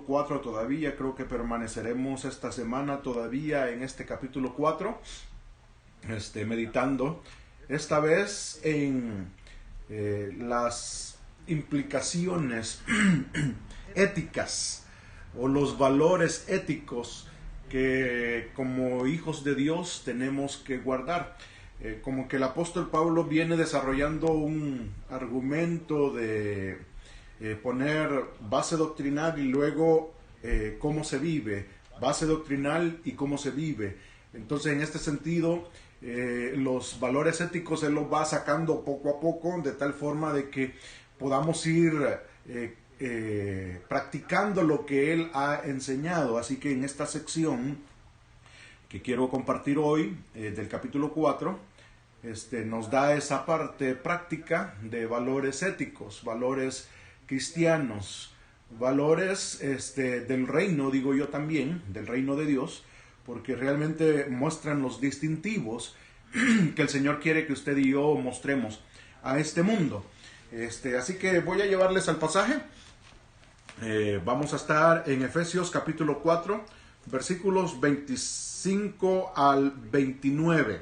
4 todavía. Creo que permaneceremos esta semana todavía en este capítulo 4, meditando esta vez en las implicaciones éticas o los valores éticos que como hijos de Dios tenemos que guardar. Como que el apóstol Pablo viene desarrollando un argumento de poner base doctrinal y luego cómo se vive, base doctrinal y cómo se vive. Entonces, en este sentido, los valores éticos él los va sacando poco a poco, de tal forma de que podamos ir practicando lo que él ha enseñado. Así que en esta sección que quiero compartir hoy, del capítulo 4, nos da esa parte práctica de valores éticos, valores cristianos, valores del reino, digo yo también, del reino de Dios, porque realmente muestran los distintivos que el Señor quiere que usted y yo mostremos a este mundo. Así que voy a llevarles al pasaje. Vamos a estar en Efesios capítulo 4, versículos 25 al 29.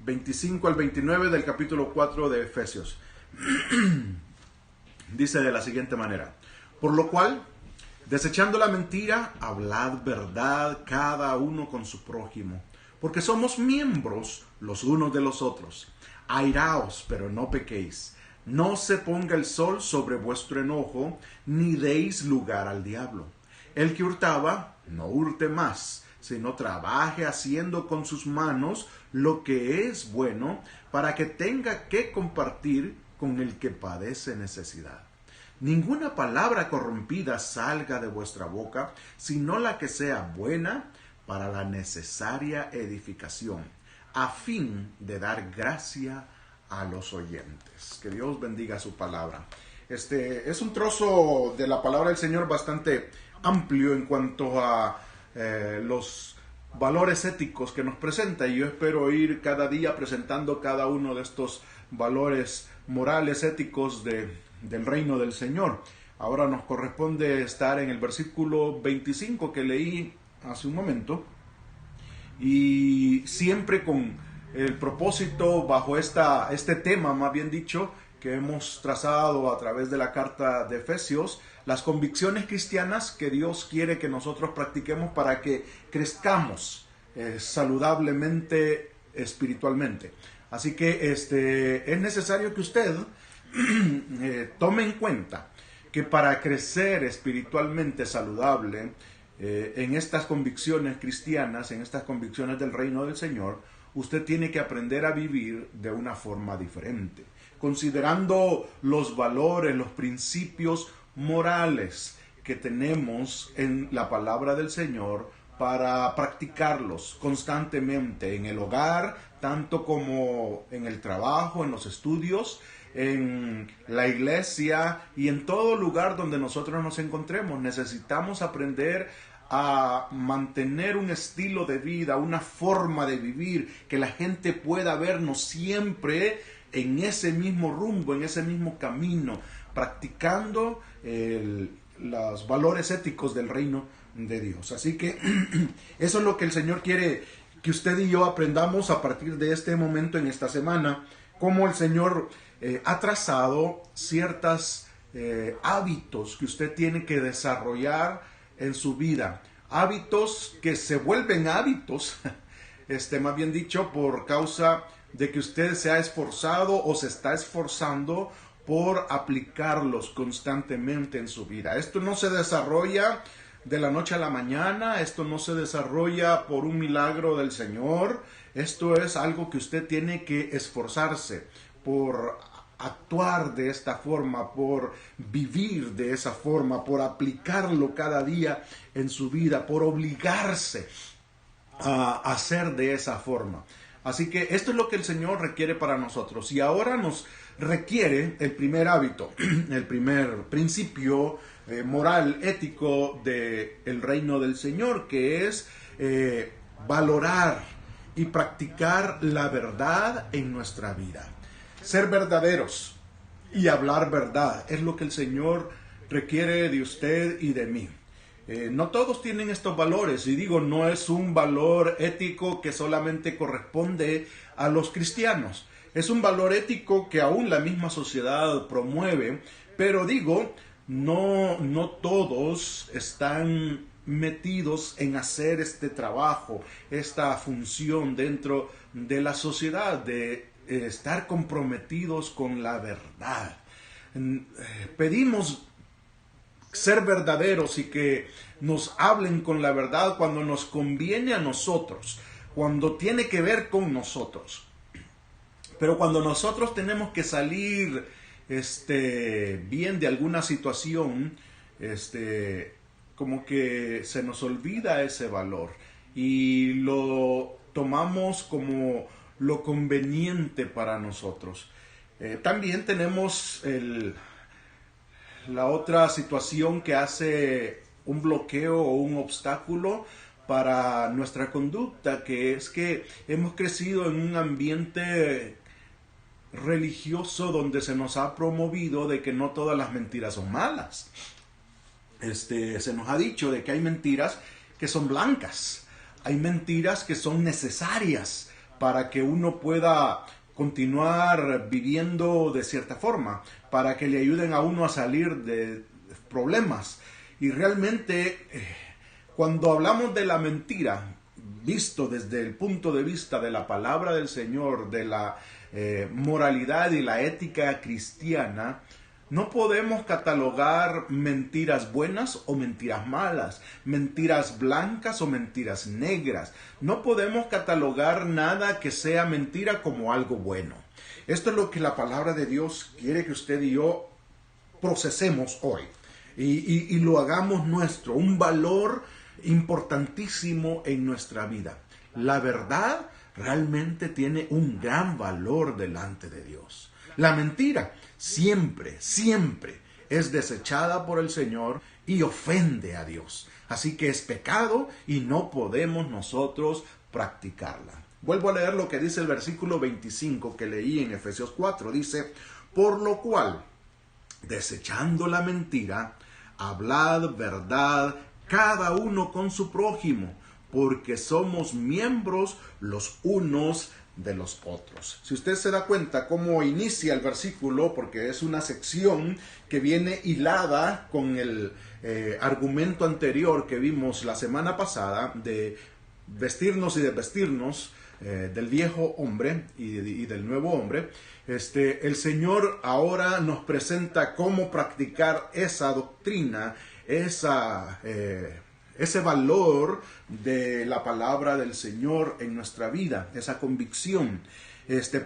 25 al 29 del capítulo 4 de Efesios. Dice de la siguiente manera: por lo cual, desechando la mentira, hablad verdad cada uno con su prójimo, porque somos miembros los unos de los otros. Airaos, pero no pequéis. No se ponga el sol sobre vuestro enojo, ni deis lugar al diablo. El que hurtaba, no hurte más, sino trabaje haciendo con sus manos lo que es bueno, para que tenga que compartir con el que padece necesidad. Ninguna palabra corrompida salga de vuestra boca, sino la que sea buena para la necesaria edificación, a fin de dar gracia a los oyentes. Que Dios bendiga su palabra. Es un trozo de la palabra del Señor bastante amplio en cuanto a los valores éticos que nos presenta, y yo espero ir cada día presentando cada uno de estos valores morales, éticos del reino del Señor. Ahora nos corresponde estar en el versículo 25 que leí hace un momento, y siempre con el propósito, bajo este tema, más bien dicho, que hemos trazado a través de la carta de Efesios, las convicciones cristianas que Dios quiere que nosotros practiquemos para que crezcamos saludablemente espiritualmente. Así que es necesario que usted tome en cuenta que para crecer espiritualmente saludable en estas convicciones cristianas, en estas convicciones del reino del Señor, usted tiene que aprender a vivir de una forma diferente, considerando los valores, los principios morales que tenemos en la palabra del Señor para practicarlos constantemente en el hogar, tanto como en el trabajo, en los estudios, en la iglesia y en todo lugar donde nosotros nos encontremos. Necesitamos aprender a mantener un estilo de vida, una forma de vivir, que la gente pueda vernos siempre en ese mismo rumbo, en ese mismo camino, practicando los valores éticos del reino de Dios. Así que eso es lo que el Señor quiere que usted y yo aprendamos a partir de este momento en esta semana, cómo el Señor ha trazado ciertos hábitos que usted tiene que desarrollar en su vida, hábitos que se vuelven hábitos, más bien dicho, por causa de que usted se ha esforzado o se está esforzando por aplicarlos constantemente en su vida. Esto no se desarrolla de la noche a la mañana, esto no se desarrolla por un milagro del Señor, esto es algo que usted tiene que esforzarse por actuar de esta forma, por vivir de esa forma, por aplicarlo cada día en su vida, por obligarse a hacer de esa forma. Así que esto es lo que el Señor requiere para nosotros, y ahora nos requiere el primer hábito, el primer principio moral, ético del reino del Señor, que es valorar y practicar la verdad en nuestra vida. Ser verdaderos y hablar verdad es lo que el Señor requiere de usted y de mí. No todos tienen estos valores, y digo, no es un valor ético que solamente corresponde a los cristianos. Es un valor ético que aún la misma sociedad promueve, pero digo, no todos están metidos en hacer este trabajo, esta función dentro de la sociedad, de estar comprometidos con la verdad. Pedimos ser verdaderos y que nos hablen con la verdad cuando nos conviene a nosotros, cuando tiene que ver con nosotros. Pero cuando nosotros tenemos que salir bien de alguna situación, como que se nos olvida ese valor y lo tomamos como lo conveniente para nosotros. También tenemos la otra situación que hace un bloqueo o un obstáculo para nuestra conducta, que es que hemos crecido en un ambiente religioso donde se nos ha promovido de que no todas las mentiras son malas. Se nos ha dicho de que hay mentiras que son blancas, hay mentiras que son necesarias para que uno pueda continuar viviendo de cierta forma, para que le ayuden a uno a salir de problemas. Y realmente, cuando hablamos de la mentira, visto desde el punto de vista de la palabra del Señor, de la moralidad y la ética cristiana, no podemos catalogar mentiras buenas o mentiras malas, mentiras blancas o mentiras negras. No podemos catalogar nada que sea mentira como algo bueno. Esto es lo que la palabra de Dios quiere que usted y yo procesemos hoy y lo hagamos nuestro, un valor importantísimo en nuestra vida. La verdad realmente tiene un gran valor delante de Dios. La mentira siempre es desechada por el Señor y ofende a Dios. Así que es pecado y no podemos nosotros practicarla. Vuelvo a leer lo que dice el versículo 25 que leí en Efesios 4. Dice, por lo cual, desechando la mentira, hablad verdad cada uno con su prójimo, porque somos miembros los unos de los otros. Si usted se da cuenta cómo inicia el versículo, porque es una sección que viene hilada con el argumento anterior que vimos la semana pasada de vestirnos y desvestirnos del viejo hombre y del nuevo hombre. El Señor ahora nos presenta cómo practicar esa doctrina, ese valor de la palabra del Señor en nuestra vida, esa convicción,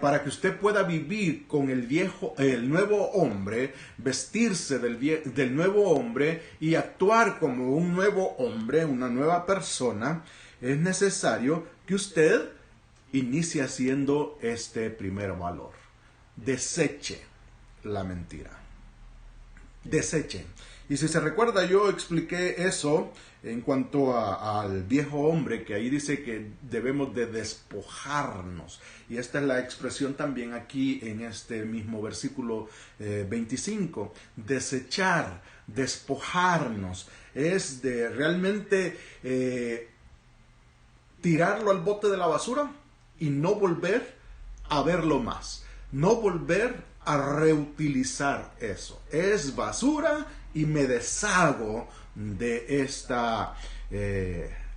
para que usted pueda vivir con el nuevo hombre, vestirse del nuevo hombre y actuar como un nuevo hombre, una nueva persona. Es necesario que usted inicie haciendo este primer valor. Deseche la mentira. Deseche. Y si se recuerda, yo expliqué eso en cuanto al viejo hombre, que ahí dice que debemos de despojarnos. Y esta es la expresión también aquí en este mismo versículo 25. Desechar, despojarnos, es de realmente tirarlo al bote de la basura y no volver a verlo más. No volver a reutilizar eso. Es basura y me deshago de esta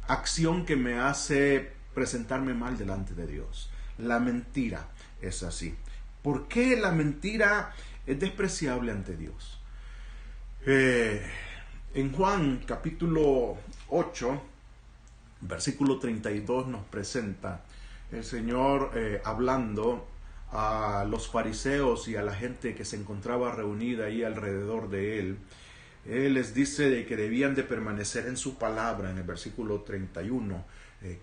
acción que me hace presentarme mal delante de Dios. La mentira es así. ¿Por qué la mentira es despreciable ante Dios? En Juan capítulo 8, versículo 32 nos presenta el Señor hablando a los fariseos y a la gente que se encontraba reunida ahí alrededor de él. Él les dice de que debían de permanecer en su palabra, en el versículo 31,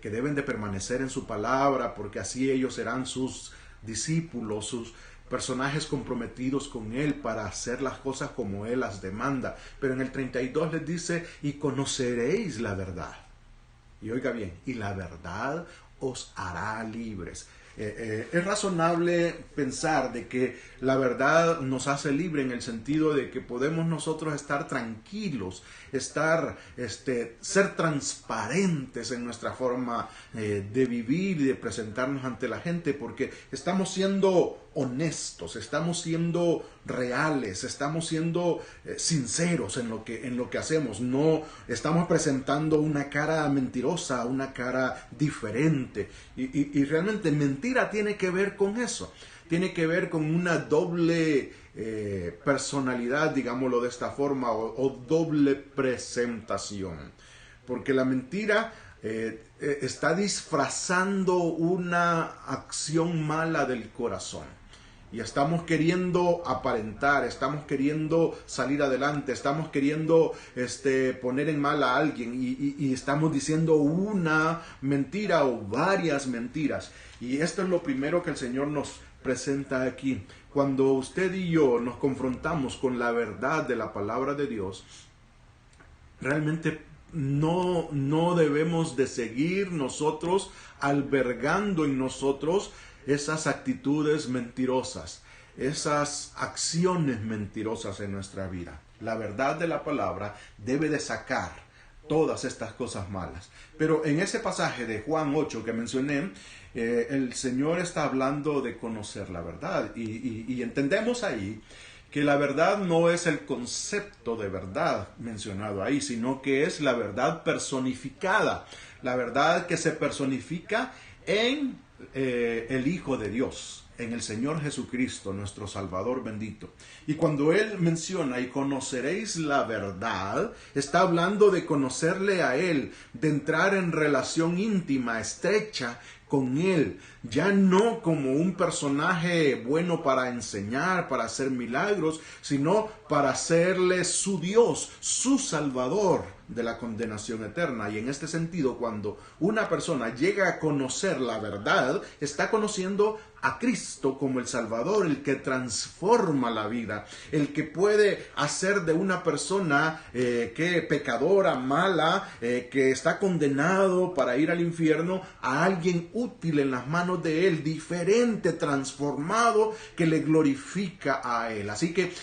que deben de permanecer en su palabra porque así ellos serán sus discípulos, sus personajes comprometidos con él para hacer las cosas como él las demanda. Pero en el 32 les dice, y conoceréis la verdad. Y oiga bien, y la verdad os hará libres. Es razonable pensar de que la verdad nos hace libre en el sentido de que podemos nosotros estar tranquilos, ser transparentes en nuestra forma de vivir y de presentarnos ante la gente, porque estamos siendo honestos, estamos siendo reales, estamos siendo sinceros en lo que hacemos. No estamos presentando una cara mentirosa, una cara diferente. Y realmente mentira tiene que ver con eso. Tiene que ver con una doble personalidad, digámoslo de esta forma, o doble presentación. Porque la mentira está disfrazando una acción mala del corazón. Y estamos queriendo aparentar, estamos queriendo salir adelante, estamos queriendo poner en mal a alguien y estamos diciendo una mentira o varias mentiras. Y esto es lo primero que el Señor nos presenta aquí. Cuando usted y yo nos confrontamos con la verdad de la palabra de Dios, realmente no debemos de seguir nosotros albergando en nosotros esas actitudes mentirosas, esas acciones mentirosas en nuestra vida. La verdad de la palabra debe de sacar todas estas cosas malas. Pero en ese pasaje de Juan 8 que mencioné, el Señor está hablando de conocer la verdad y entendemos ahí que la verdad no es el concepto de verdad mencionado ahí, sino que es la verdad personificada, la verdad que se personifica en el Hijo de Dios, en el Señor Jesucristo, nuestro Salvador bendito. Y cuando Él menciona y conoceréis la verdad, está hablando de conocerle a Él, de entrar en relación íntima, estrecha con Él, ya no como un personaje bueno para enseñar, para hacer milagros, sino para hacerle su Dios, su Salvador de la condenación eterna. Y en este sentido, cuando una persona llega a conocer la verdad, está conociendo a Cristo como el Salvador, el que transforma la vida, el que puede hacer de una persona pecadora, mala, que está condenado para ir al infierno, a alguien útil en las manos de Él, diferente, transformado, que le glorifica a Él. Así que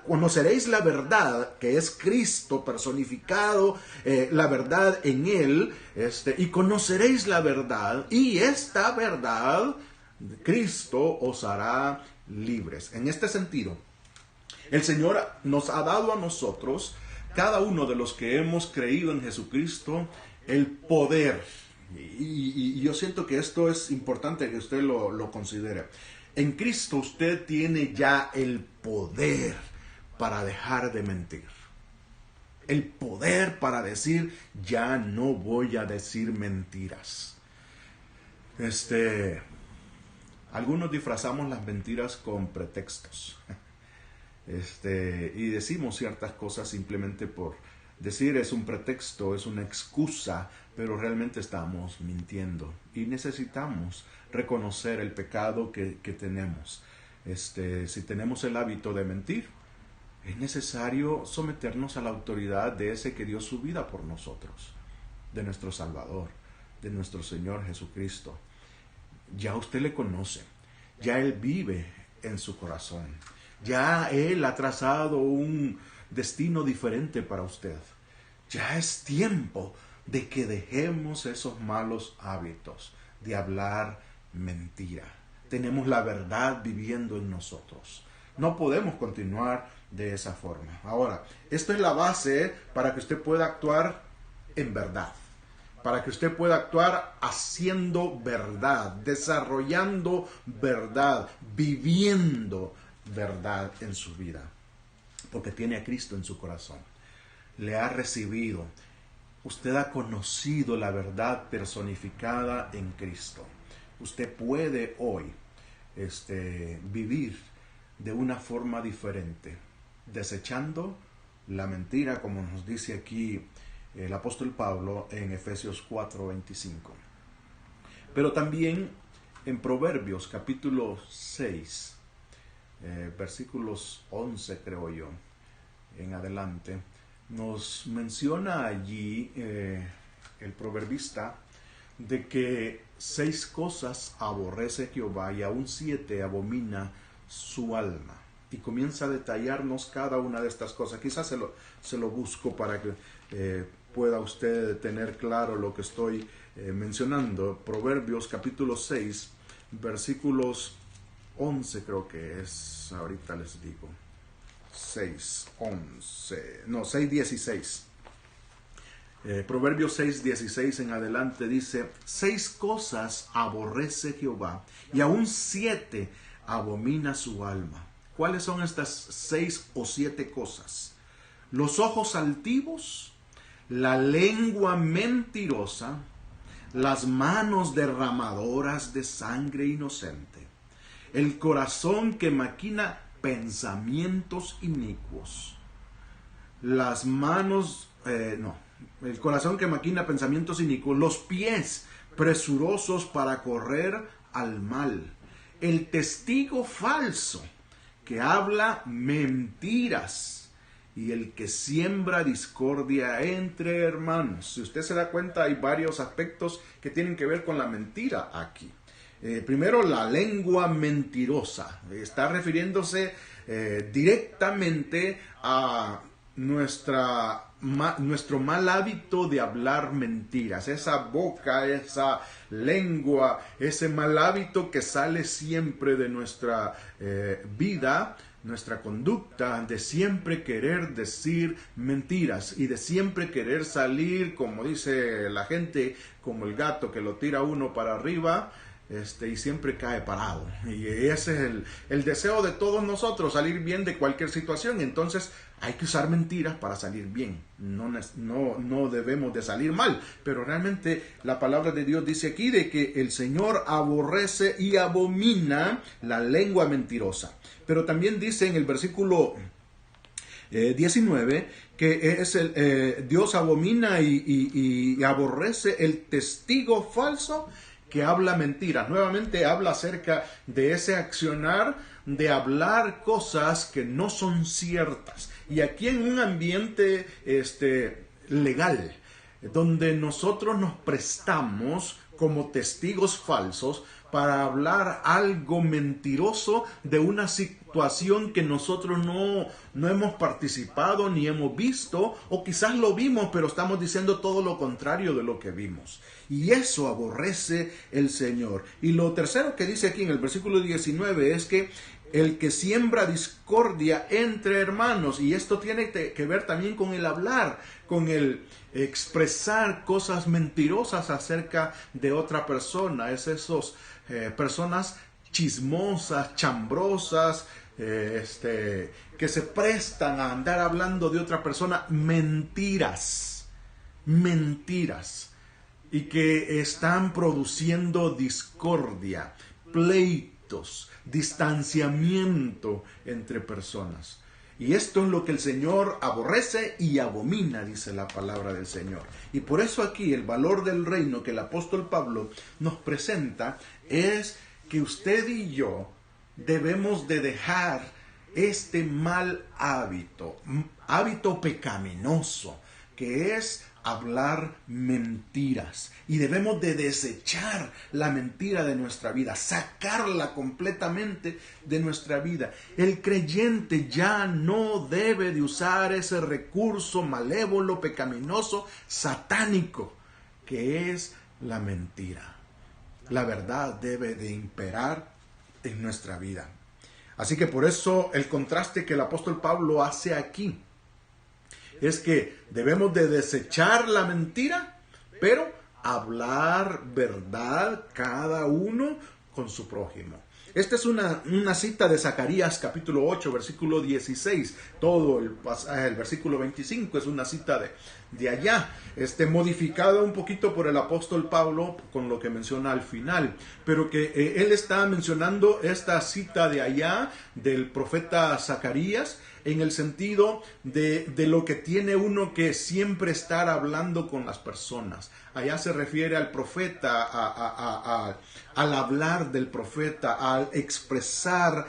conoceréis la verdad, que es Cristo personificado, la verdad en Él, y conoceréis la verdad, y esta verdad Cristo os hará libres. En este sentido, el Señor nos ha dado a nosotros, cada uno de los que hemos creído en Jesucristo, el poder. Y yo siento que esto es importante que usted lo considere. En Cristo usted tiene ya el poder para dejar de mentir. El poder para decir, ya no voy a decir mentiras. Algunos disfrazamos las mentiras con pretextos. Y decimos ciertas cosas simplemente por decir, es un pretexto, es una excusa, pero realmente estamos mintiendo. Y necesitamos reconocer el pecado que tenemos. Si tenemos el hábito de mentir, es necesario someternos a la autoridad de ese que dio su vida por nosotros, de nuestro Salvador, de nuestro Señor Jesucristo. Ya usted le conoce, ya Él vive en su corazón, ya Él ha trazado un destino diferente para usted. Ya es tiempo de que dejemos esos malos hábitos de hablar mentira. Tenemos la verdad viviendo en nosotros. No podemos continuar de esa forma. Ahora, esto es la base para que usted pueda actuar en verdad. Para que usted pueda actuar haciendo verdad, desarrollando verdad, viviendo verdad en su vida. Porque tiene a Cristo en su corazón. Le ha recibido. Usted ha conocido la verdad personificada en Cristo. Usted puede hoy vivir de una forma diferente, desechando la mentira, como nos dice aquí el apóstol Pablo en Efesios 4:25. Pero también en Proverbios capítulo 6, versículos 11 creo yo, en adelante, nos menciona allí el proverbista de que 6 cosas aborrece Jehová y aún 7 abomina su alma. Y comienza a detallarnos cada una de estas cosas. Quizás se lo busco para que pueda usted tener claro lo que estoy mencionando. Proverbios capítulo 6, versículos 11 creo que es. Ahorita les digo. 6:16. Proverbios 6:16 en adelante dice: 6 cosas aborrece Jehová y aún 7 abomina su alma. ¿Cuáles son estas 6 o 7 cosas? Los ojos altivos, la lengua mentirosa, las manos derramadoras de sangre inocente, el corazón que maquina pensamientos inicuos, las manos, el corazón que maquina pensamientos inicuos, los pies presurosos para correr al mal, el testigo falso que habla mentiras y el que siembra discordia entre hermanos. Si usted se da cuenta, hay varios aspectos que tienen que ver con la mentira aquí. Primero, la lengua mentirosa. Está refiriéndose directamente a nuestro mal hábito de hablar mentiras. Esa boca, esa lengua, ese mal hábito que sale siempre de nuestra vida, nuestra conducta, de siempre querer decir mentiras y de siempre querer salir, como dice la gente, como el gato que lo tira uno para arriba, y siempre cae parado. Y ese es el deseo de todos nosotros, salir bien de cualquier situación. Entonces hay que usar mentiras para salir bien. No debemos de salir mal. Pero realmente la palabra de Dios dice aquí de que el Señor aborrece y abomina la lengua mentirosa. Pero también dice en el versículo 19 que Dios abomina y aborrece el testigo falso que habla mentiras. Nuevamente habla acerca de ese accionar de hablar cosas que no son ciertas. Y aquí en un ambiente legal, donde nosotros nos prestamos como testigos falsos para hablar algo mentiroso de una situación que nosotros no hemos participado ni hemos visto, o quizás lo vimos, pero estamos diciendo todo lo contrario de lo que vimos. Y eso aborrece el Señor. Y lo tercero que dice aquí en el versículo 19 es que el que siembra discordia entre hermanos, y esto tiene que ver también con el hablar, con el expresar cosas mentirosas acerca de otra persona. Es esos personas chismosas, chambrosas, que se prestan a andar hablando de otra persona mentiras, y que están produciendo discordia, pleitos, distanciamiento entre personas. Y esto es lo que el Señor aborrece y abomina, dice la palabra del Señor. Y por eso aquí el valor del reino que el apóstol Pablo nos presenta es que usted y yo debemos de dejar este mal hábito pecaminoso, que es hablar mentiras, y debemos de desechar la mentira de nuestra vida, sacarla completamente de nuestra vida. El creyente ya no debe de usar ese recurso malévolo, pecaminoso, satánico, que es la mentira. La verdad debe de imperar en nuestra vida. Así que por eso el contraste que el apóstol Pablo hace aquí es que debemos de desechar la mentira, pero hablar verdad cada uno con su prójimo. Esta es una cita de Zacarías capítulo 8, versículo 16. Todo el pasaje, el versículo 25 es una cita de allá, modificada un poquito por el apóstol Pablo con lo que menciona al final. Pero que él está mencionando esta cita de allá del profeta Zacarías, en el sentido de lo que tiene uno que siempre estar hablando con las personas. Allá se refiere al profeta, al hablar del profeta, al expresar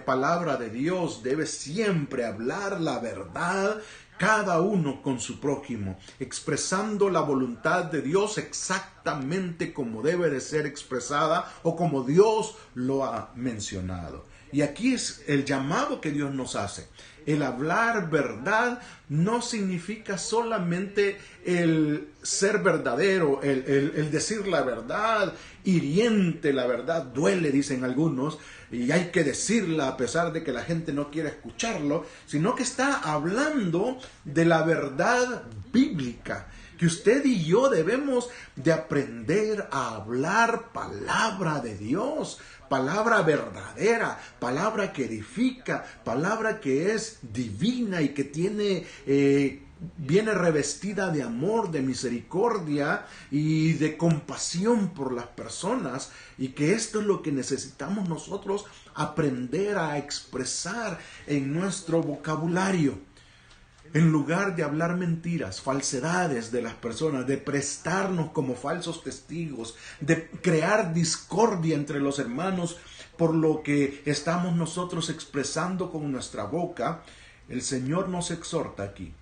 palabra de Dios. Debe siempre hablar la verdad, cada uno con su prójimo, expresando la voluntad de Dios exactamente como debe de ser expresada o como Dios lo ha mencionado. Y aquí es el llamado que Dios nos hace. El hablar verdad no significa solamente el ser verdadero, el decir la verdad, hiriente, la verdad duele, dicen algunos, y hay que decirla a pesar de que la gente no quiera escucharlo, sino que está hablando de la verdad bíblica, que usted y yo debemos de aprender a hablar palabra de Dios, palabra verdadera, palabra que edifica, palabra que es divina y que viene revestida de amor, de misericordia y de compasión por las personas, y que esto es lo que necesitamos nosotros aprender a expresar en nuestro vocabulario. En lugar de hablar mentiras, falsedades de las personas, de prestarnos como falsos testigos, de crear discordia entre los hermanos por lo que estamos nosotros expresando con nuestra boca, el Señor nos exhorta aquí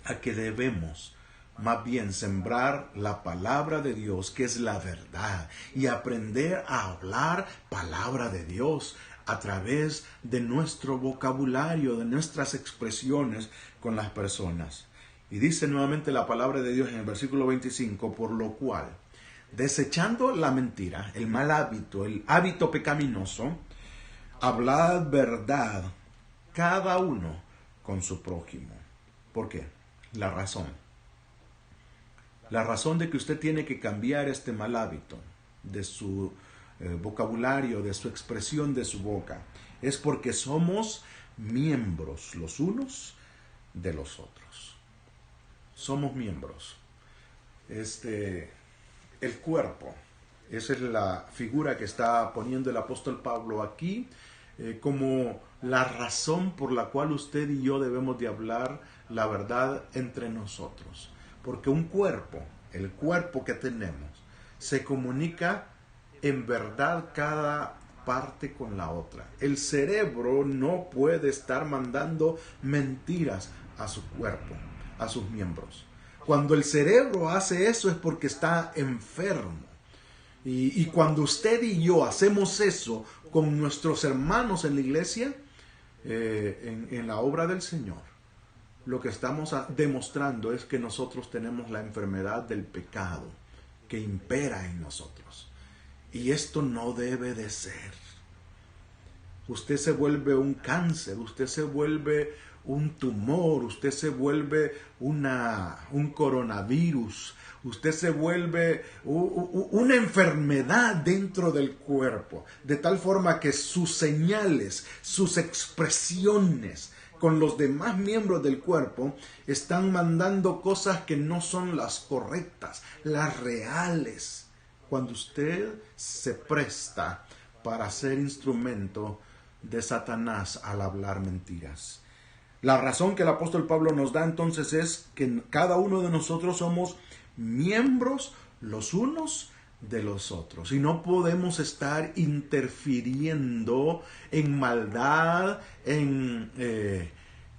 a que debemos más bien sembrar la palabra de Dios, que es la verdad, y aprender a hablar palabra de Dios a través de nuestro vocabulario, de nuestras expresiones con las personas. Y dice nuevamente la palabra de Dios en el versículo 25, por lo cual, desechando la mentira, el mal hábito, el hábito pecaminoso, hablad verdad cada uno con su prójimo. ¿Por qué? La razón de que usted tiene que cambiar este mal hábito de su vocabulario, de su expresión de su boca, es porque somos miembros los unos de los otros. Somos miembros. El cuerpo, esa es la figura que está poniendo el apóstol Pablo aquí, como la razón por la cual usted y yo debemos de hablar la verdad entre nosotros. Porque un cuerpo, el cuerpo que tenemos, se comunica en verdad cada parte con la otra. El cerebro no puede estar mandando mentiras a su cuerpo, a sus miembros. Cuando el cerebro hace eso es porque está enfermo. Y cuando usted y yo hacemos eso con nuestros hermanos en la iglesia, en la obra del Señor, lo que estamos demostrando es que nosotros tenemos la enfermedad del pecado que impera en nosotros. Y esto no debe de ser. Usted se vuelve un cáncer, usted se vuelve un tumor, usted se vuelve un coronavirus, usted se vuelve una enfermedad dentro del cuerpo, de tal forma que sus señales, sus expresiones con los demás miembros del cuerpo están mandando cosas que no son las correctas, las reales, cuando usted se presta para ser instrumento de Satanás al hablar mentiras. La razón que el apóstol Pablo nos da entonces es que cada uno de nosotros somos miembros los unos de los otros y no podemos estar interfiriendo en maldad, en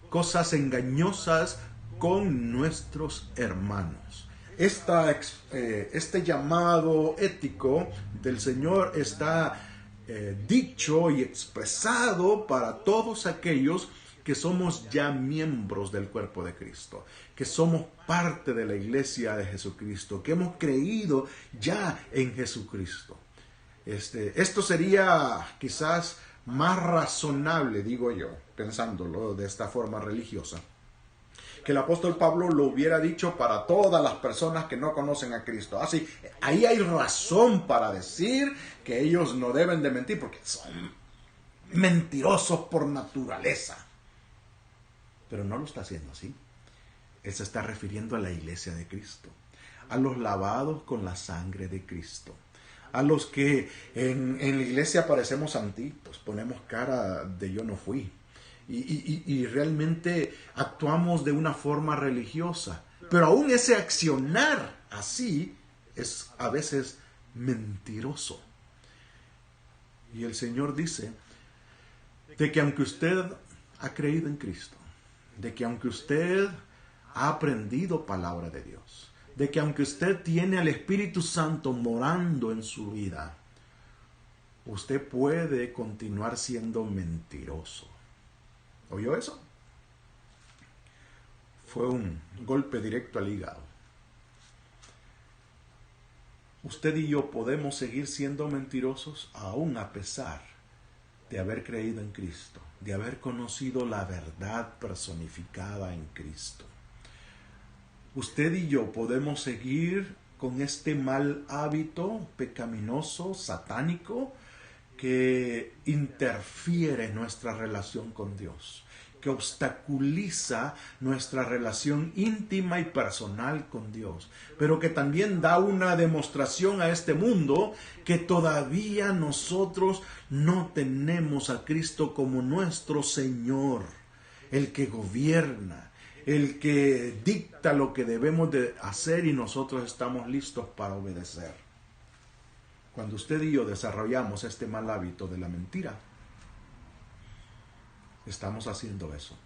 cosas engañosas con nuestros hermanos. Este llamado ético del Señor está dicho y expresado para todos aquellos que somos ya miembros del cuerpo de Cristo, que somos parte de la iglesia de Jesucristo, que hemos creído ya en Jesucristo. Esto sería quizás más razonable, digo yo, pensándolo de esta forma religiosa, que el apóstol Pablo lo hubiera dicho para todas las personas que no conocen a Cristo. Así, ahí hay razón para decir que ellos no deben de mentir, porque son mentirosos por naturaleza. Pero no lo está haciendo así. Él se está refiriendo a la iglesia de Cristo, a los lavados con la sangre de Cristo, a los que en la iglesia parecemos santitos, ponemos cara de yo no fui. y realmente actuamos de una forma religiosa. Pero aún ese accionar así es a veces mentiroso. Y el Señor dice de que aunque usted ha creído en Cristo, de que aunque usted ha aprendido palabra de Dios, de que aunque usted tiene al Espíritu Santo morando en su vida, usted puede continuar siendo mentiroso. ¿Oyó eso? Fue un golpe directo al hígado. Usted y yo podemos seguir siendo mentirosos aún a pesar de haber creído en Cristo, de haber conocido la verdad personificada en Cristo. Usted y yo podemos seguir con este mal hábito pecaminoso, satánico, que interfiere en nuestra relación con Dios, que obstaculiza nuestra relación íntima y personal con Dios, pero que también da una demostración a este mundo que todavía nosotros no tenemos a Cristo como nuestro Señor, el que gobierna, el que dicta lo que debemos de hacer y nosotros estamos listos para obedecer. Cuando usted y yo desarrollamos este mal hábito de la mentira, estamos haciendo eso,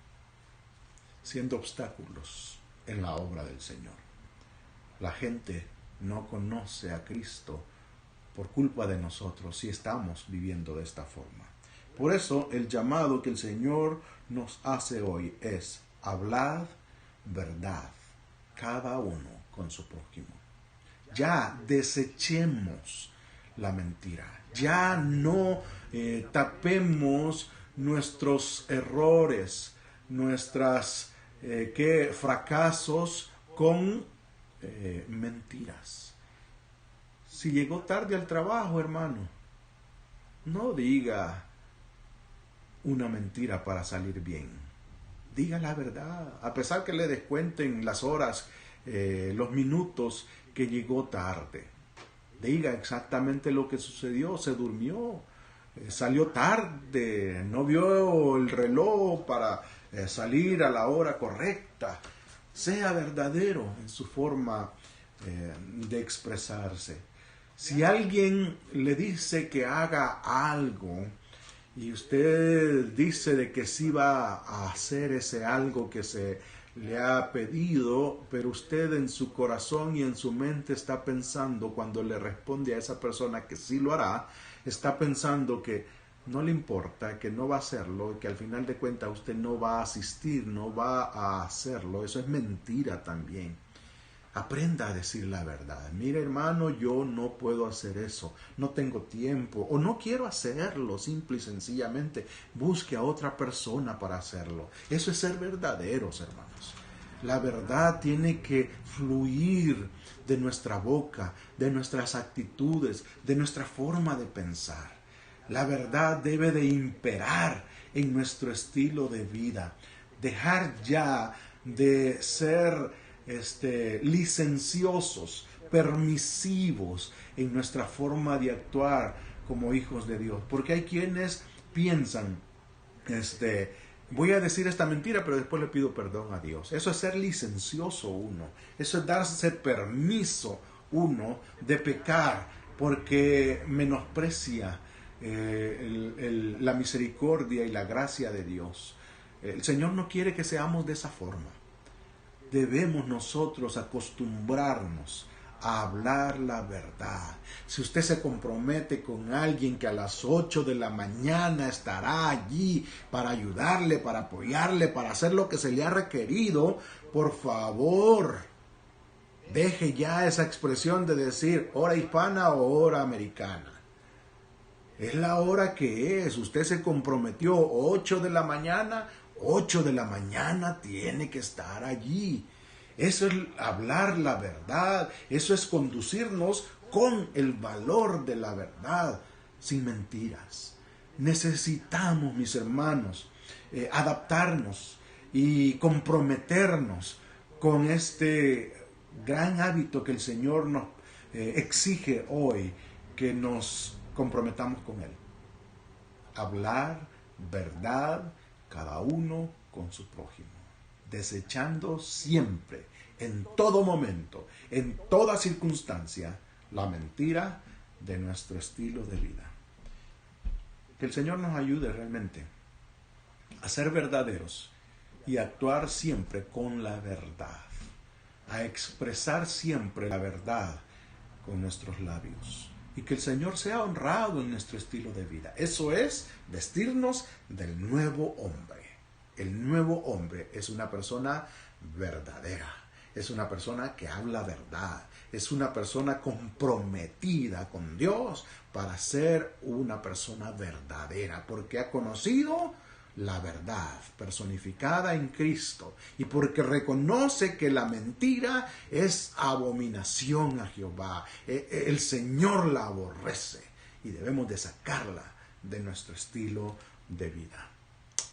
siendo obstáculos en la obra del Señor. La gente no conoce a Cristo por culpa de nosotros si estamos viviendo de esta forma. Por eso el llamado que el Señor nos hace hoy es: hablad verdad, cada uno con su prójimo. Ya desechemos la mentira. Ya no tapemos nuestros errores, nuestras fracasos con mentiras. Si llegó tarde al trabajo, hermano, no diga una mentira para salir bien. Diga la verdad, a pesar que le descuenten las horas, los minutos que llegó tarde. Diga exactamente lo que sucedió. Se durmió, salió tarde, no vio el reloj para salir a la hora correcta. Sea verdadero en su forma de expresarse. Si alguien le dice que haga algo y usted dice de que sí va a hacer ese algo que se le ha pedido, pero usted en su corazón y en su mente está pensando, cuando le responde a esa persona que sí lo hará, está pensando que no le importa, que no va a hacerlo, que al final de cuentas usted no va a asistir, no va a hacerlo. Eso es mentira también. Aprenda a decir la verdad. Mire, hermano, yo no puedo hacer eso, no tengo tiempo o no quiero hacerlo, simple y sencillamente. Busque a otra persona para hacerlo. Eso es ser verdaderos, hermanos. La verdad tiene que fluir de nuestra boca, de nuestras actitudes, de nuestra forma de pensar. La verdad debe de imperar en nuestro estilo de vida. Dejar ya de ser licenciosos, permisivos en nuestra forma de actuar como hijos de Dios. Porque hay quienes piensan, voy a decir esta mentira, pero después le pido perdón a Dios. Eso es ser licencioso uno. Eso es darse permiso uno de pecar porque menosprecia la misericordia y la gracia de Dios. El Señor no quiere que seamos de esa forma. Debemos nosotros acostumbrarnos a hablar la verdad. Si usted se compromete con alguien que a las 8 de la mañana estará allí para ayudarle, para apoyarle, para hacer lo que se le ha requerido, por favor, deje ya esa expresión de decir hora hispana o hora americana. Es la hora que es. Usted se comprometió 8 de la mañana, 8 de la mañana tiene que estar allí. Eso es hablar la verdad. Eso es conducirnos con el valor de la verdad, sin mentiras. Necesitamos, mis hermanos, adaptarnos y comprometernos con este gran hábito que el Señor nos exige hoy, que nos comprometamos con Él. Hablar verdad, cada uno con su prójimo, desechando siempre, en todo momento, en toda circunstancia, la mentira de nuestro estilo de vida. Que el Señor nos ayude realmente a ser verdaderos y a actuar siempre con la verdad, a expresar siempre la verdad con nuestros labios. Y que el Señor sea honrado en nuestro estilo de vida. Eso es vestirnos del nuevo hombre. El nuevo hombre es una persona verdadera. Es una persona que habla verdad. Es una persona comprometida con Dios para ser una persona verdadera. Porque ha conocido la verdad personificada en Cristo y porque reconoce que la mentira es abominación a Jehová. El Señor la aborrece y debemos de sacarla de nuestro estilo de vida.